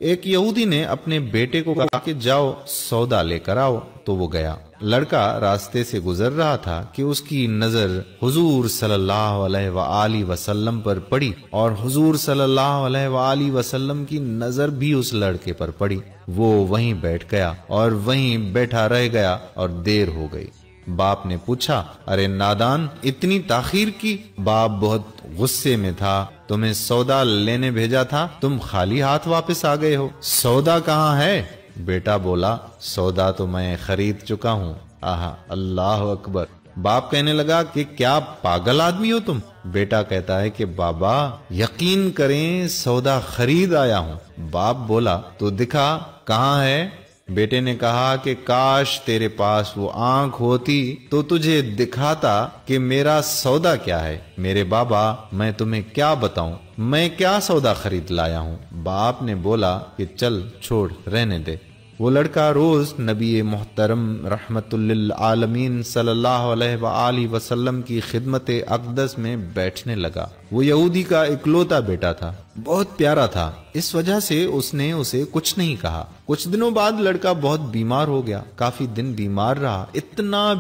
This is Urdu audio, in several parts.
ایک یہودی نے اپنے بیٹے کو کہا کہ جاؤ سودا لے کر آؤ، تو وہ گیا۔ لڑکا راستے سے گزر رہا تھا کہ اس کی نظر حضور صلی اللہ علیہ وآلہ وسلم پر پڑی، اور حضور صلی اللہ علیہ وآلہ وسلم کی نظر بھی اس لڑکے پر پڑی۔ وہ وہیں بیٹھ گیا اور وہیں بیٹھا رہ گیا اور دیر ہو گئی۔ باپ نے پوچھا، ارے نادان، اتنی تاخیر کی؟ باپ بہت غصے میں تھا، تمہیں سودا لینے بھیجا تھا، تم خالی ہاتھ واپس آ گئے ہو، سودا کہاں ہے؟ بیٹا بولا، سودا تو میں خرید چکا ہوں۔ آہا، اللہ اکبر۔ باپ کہنے لگا کہ کیا پاگل آدمی ہو تم؟ بیٹا کہتا ہے کہ بابا یقین کریں سودا خرید آیا ہوں۔ باپ بولا، تو دکھا کہاں ہے؟ بیٹے نے کہا کہ کاش تیرے پاس وہ آنکھ ہوتی تو تجھے دکھاتا کہ میرا سودا کیا ہے۔ میرے بابا، میں تمہیں کیا بتاؤں، میں کیا سودا خرید لایا ہوں؟ باپ نے بولا کہ چل چھوڑ، رہنے دے۔ وہ لڑکا روز نبی محترم رحمت للعالمین صلی اللہ علیہ وآلہ وسلم کی خدمت اقدس میں بیٹھنے لگا۔ وہ یہودی کا اکلوتا بیٹا تھا، بہت پیارا تھا، اس وجہ سے اس نے اسے کچھ نہیں کہا۔ کچھ دنوں بعد لڑکا بہت بیمار ہو گیا، کافی دن بیمار رہا، اتنا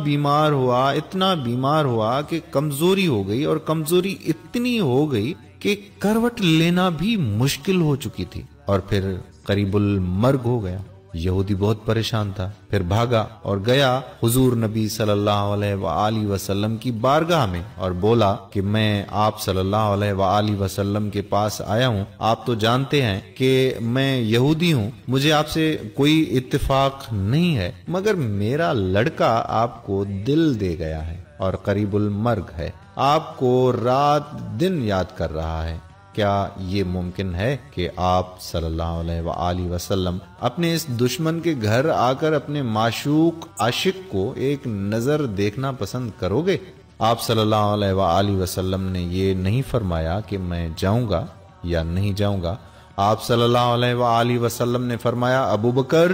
بیمار ہوا کہ کمزوری ہو گئی، اور کمزوری اتنی ہو گئی کہ کروٹ لینا بھی مشکل ہو چکی تھی، اور پھر قریب المرگ ہو گیا۔ یہودی بہت پریشان تھا، پھر بھاگا اور گیا حضور نبی صلی اللہ علیہ وآلہ وسلم کی بارگاہ میں اور بولا کہ میں آپ صلی اللہ علیہ وآلہ وسلم کے پاس آیا ہوں۔ آپ تو جانتے ہیں کہ میں یہودی ہوں، مجھے آپ سے کوئی اتفاق نہیں ہے، مگر میرا لڑکا آپ کو دل دے گیا ہے اور قریب المرگ ہے، آپ کو رات دن یاد کر رہا ہے۔ کیا یہ ممکن ہے کہ آپ صلی اللہ علیہ وآلہ وسلم اپنے اس دشمن کے گھر آ کر اپنے معشوق عاشق کو ایک نظر دیکھنا پسند کرو گے؟ آپ صلی اللہ علیہ وآلہ وسلم نے یہ نہیں فرمایا کہ میں جاؤں گا یا نہیں جاؤں گا۔ آپ صلی اللہ علیہ وآلہ وسلم نے فرمایا، ابو بکر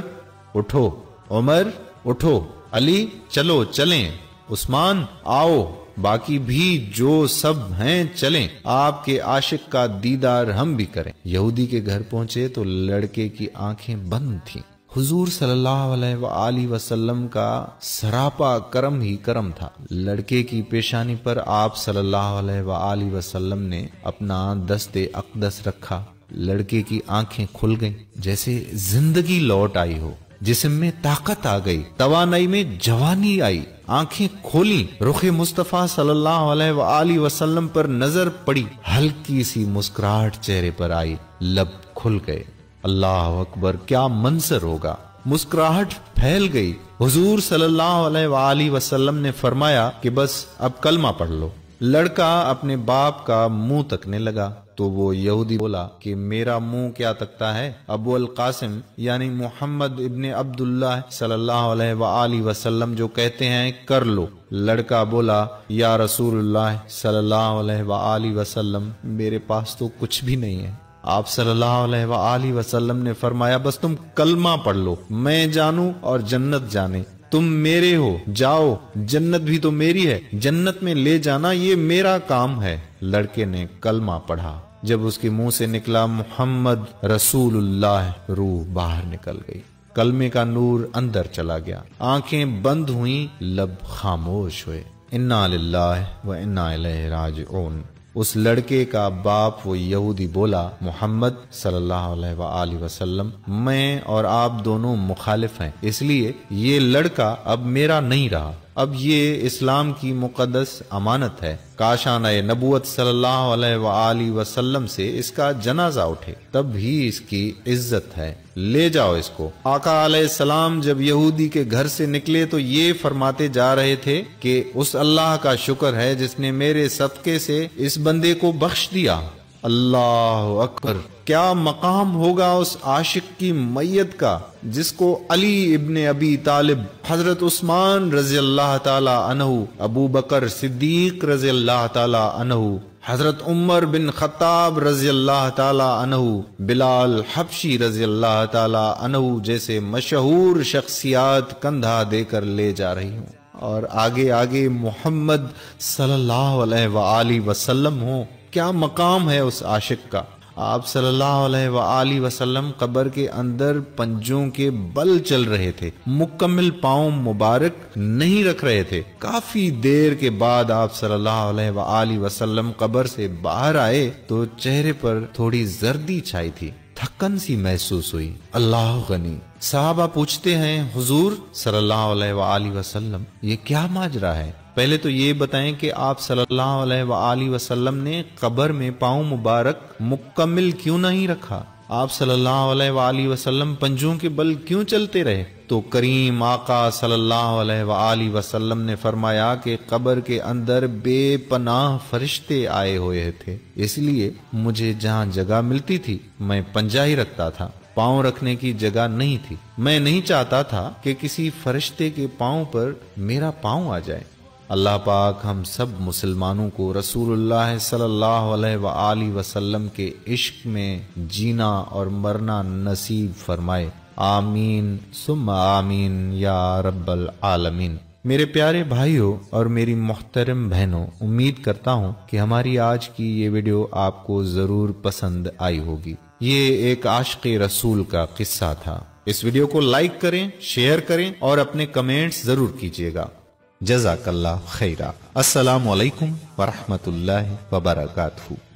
اٹھو، عمر اٹھو، علی چلو چلیں، عثمان آؤ، باقی بھی جو سب ہیں چلیں، آپ کے عاشق کا دیدار ہم بھی کریں۔ یہودی کے گھر پہنچے تو لڑکے کی آنکھیں بند تھیں۔ حضور صلی اللہ علیہ وآلہ وسلم کا سراپا کرم ہی کرم تھا۔ لڑکے کی پیشانی پر آپ صلی اللہ علیہ وآلہ وسلم نے اپنا دست اقدس رکھا۔ لڑکے کی آنکھیں کھل گئیں، جیسے زندگی لوٹ آئی ہو، جسم میں طاقت آ گئی، توانائی میں جوانی آئی، آنکھیں کھولی، رخ مصطفیٰ صلی اللہ علیہ وآلہ وسلم پر نظر پڑی، ہلکی سی مسکراہٹ چہرے پر آئی، لب کھل گئے۔ اللہ اکبر، کیا منظر ہوگا! مسکراہٹ پھیل گئی۔ حضور صلی اللہ علیہ وآلہ وسلم نے فرمایا کہ بس اب کلمہ پڑھ لو۔ لڑکا اپنے باپ کا منہ تکنے لگا تو وہ یہودی بولا کہ میرا منہ کیا تکتا ہے؟ ابو القاسم یعنی محمد ابن عبداللہ صلی اللہ علیہ وآلہ وسلم جو کہتے ہیں کر لو۔ لڑکا بولا، یا رسول اللہ صلی اللہ علیہ وآلہ وسلم، میرے پاس تو کچھ بھی نہیں ہے۔ آپ صلی اللہ علیہ وآلہ وسلم نے فرمایا، بس تم کلمہ پڑھ لو، میں جانوں اور جنت جانے، تم میرے ہو، جاؤ، جنت بھی تو میری ہے، جنت میں لے جانا یہ میرا کام ہے۔ لڑکے نے کلمہ پڑھا، جب اس کے منہ سے نکلا محمد رسول اللہ، روح باہر نکل گئی، کلمے کا نور اندر چلا گیا، آنکھیں بند ہوئیں، لب خاموش ہوئے۔ انا للہ و انا الیہ راجعون۔ اس لڑکے کا باپ وہ یہودی بولا، محمد صلی اللہ علیہ وآلہ وسلم، میں اور آپ دونوں مخالف ہیں، اس لیے یہ لڑکا اب میرا نہیں رہا، اب یہ اسلام کی مقدس امانت ہے۔ کاشانہ نبوت صلی اللہ علیہ وآلہ وسلم سے اس کا جنازہ اٹھے، تب ہی اس کی عزت ہے، لے جاؤ اس کو۔ آقا علیہ السلام جب یہودی کے گھر سے نکلے تو یہ فرماتے جا رہے تھے کہ اس اللہ کا شکر ہے جس نے میرے صدقے سے اس بندے کو بخش دیا۔ اللہ اکبر، کیا مقام ہوگا اس عاشق کی میت کا جس کو علی ابن ابی طالب، حضرت عثمان رضی اللہ تعالی عنہ، ابو بکر صدیق رضی اللہ تعالی عنہ، حضرت عمر بن خطاب رضی اللہ تعالی عنہ، بلال حبشی رضی اللہ تعالی عنہ جیسے مشہور شخصیات کندھا دے کر لے جا رہی ہوں، اور آگے آگے محمد صلی اللہ علیہ وآلہ وسلم ہوں۔ کیا مقام ہے اس عاشق کا! آپ صلی اللہ علیہ وآلہ وسلم قبر کے اندر پنجوں کے بل چل رہے تھے، مکمل پاؤں مبارک نہیں رکھ رہے تھے۔ کافی دیر کے بعد آپ صلی اللہ علیہ وآلہ وسلم قبر سے باہر آئے تو چہرے پر تھوڑی زردی چھائی تھی، تھکن سی محسوس ہوئی۔ اللہ غنی۔ صحابہ پوچھتے ہیں حضور صلی اللہ علیہ وآلہ وسلم یہ کیا ماجرا ہے؟ پہلے تو یہ بتائیں کہ آپ صلی اللہ علیہ وآلہ وسلم نے قبر میں پاؤں مبارک مکمل کیوں نہیں رکھا؟ آپ صلی اللہ علیہ وآلہ وسلم پنجوں کے بل کیوں چلتے رہے؟ تو کریم آقا صلی اللہ علیہ وآلہ وسلم نے فرمایا کہ قبر کے اندر بے پناہ فرشتے آئے ہوئے تھے، اس لیے مجھے جہاں جگہ ملتی تھی میں پنجہ ہی رکھتا تھا، پاؤں رکھنے کی جگہ نہیں تھی۔ میں نہیں چاہتا تھا کہ کسی فرشتے کے پاؤں پر میرا پاؤں آ جائے۔ اللہ پاک ہم سب مسلمانوں کو رسول اللہ صلی اللہ علیہ وآلہ وسلم کے عشق میں جینا اور مرنا نصیب فرمائے، آمین ثم آمین یا رب العالمین۔ میرے پیارے بھائیوں اور میری محترم بہنوں، امید کرتا ہوں کہ ہماری آج کی یہ ویڈیو آپ کو ضرور پسند آئی ہوگی۔ یہ ایک عاشق رسول کا قصہ تھا۔ اس ویڈیو کو لائک کریں، شیئر کریں اور اپنے کمنٹس ضرور کیجیے گا۔ جزاک اللہ خیرہ۔ السلام علیکم ورحمۃ اللہ وبرکاتہ۔